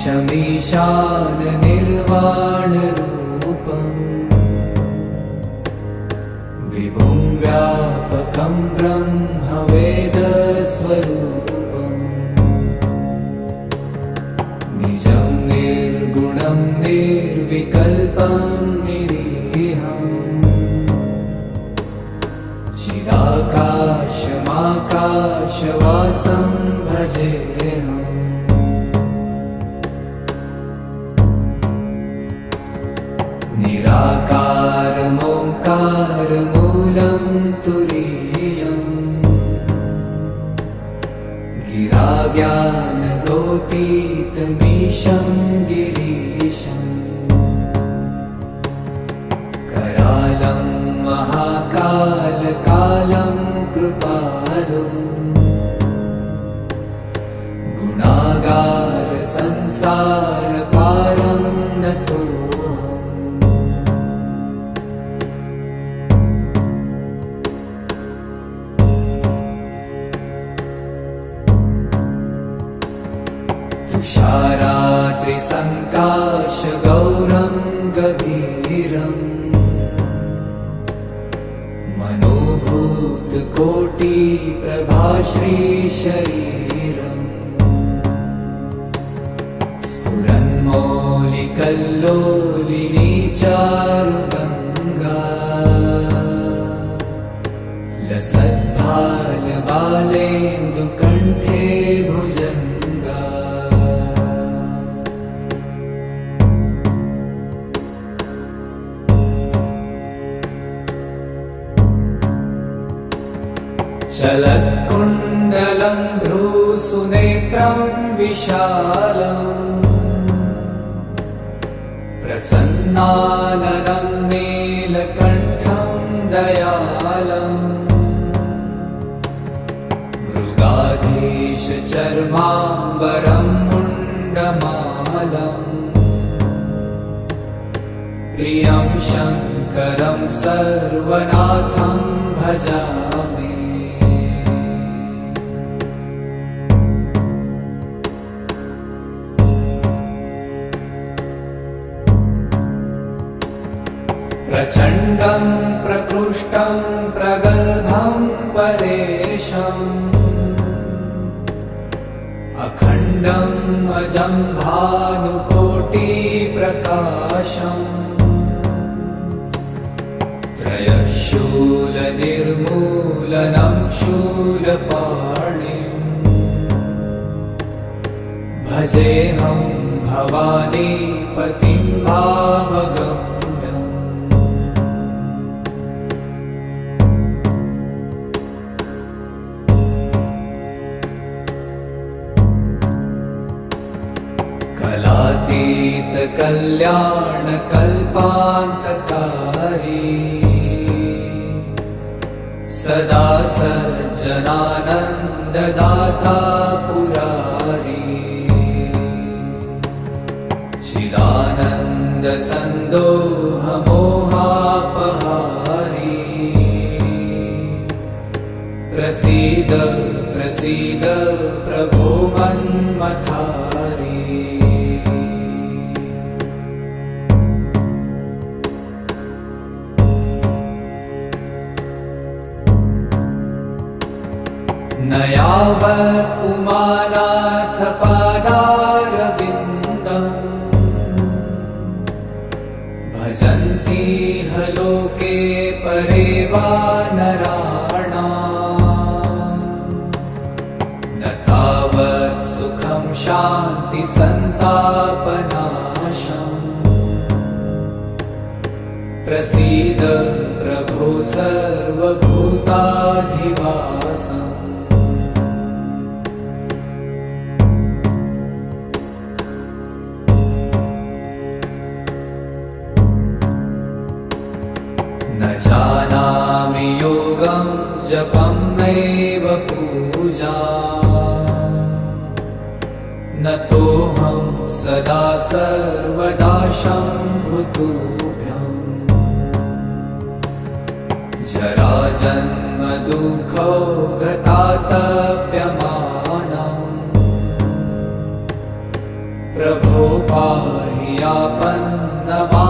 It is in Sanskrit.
ईशमीशान निर्वाणरूपम् विभुं व्यापकं ब्रह्मवेदस्वरूपम् निजं निर्गुणं निर्विकल्पं निरीहम् चिदाकाशमाकाशवासं भजेऽहम् निराकारमोङ्कारमूलं तुरीयम् गिराज्ञानगोपीतमीशं गिरीशम् करालं महाकालकालं कृपालुम् गुणागार संसारपारं नतो तुषाराद्रिसङ्काशगौरं गभीरम् मनोभूतकोटिप्रभाश्रीशरीरम् स्फुरन्मौलिकल्लोलिनी चारुगङ्गा लसद्भालबालेन्दुकण्ठे भुजङ्गा चलत्कुण्डलं भ्रूसुनेत्रं विशालम् प्रसन्नाननं नीलकण्ठं दयालम् मृगाधीशचर्माम्बरं मुण्डमालम् प्रियं शङ्करं सर्वनाथं भजामि प्रचण्डं प्रकृष्टं प्रगल्भं परेशम् अखण्डम् अजं भानुकोटिप्रकाशम् त्रयशूलनिर्मूलनं शूलपाणिम् भजेऽहं भवानीपतिं भावगम् कलातीतकल्याणकल्पान्तकारी सदा सज्जनानन्ददाता पुरारी चिदानन्दसन्दोहमोहापहारी प्रसीद प्रसीद प्रभो मन्मथारी न यावत् उमानाथ पादारविन्दम् भजन्ति ह लोके परे वा नराणाम् न तावत् सुखं शान्ति सन्तापनाशम् प्रसीद प्रभो सर्वभूताधिवासम् न जानामि योगं जपं नैव पूजा न तोऽहं सदा सर्वदा शम्भुतुभ्यम् जराजन्म दुःखौ गतातप्यमानम् प्रभो पाहि आपन्नवारम्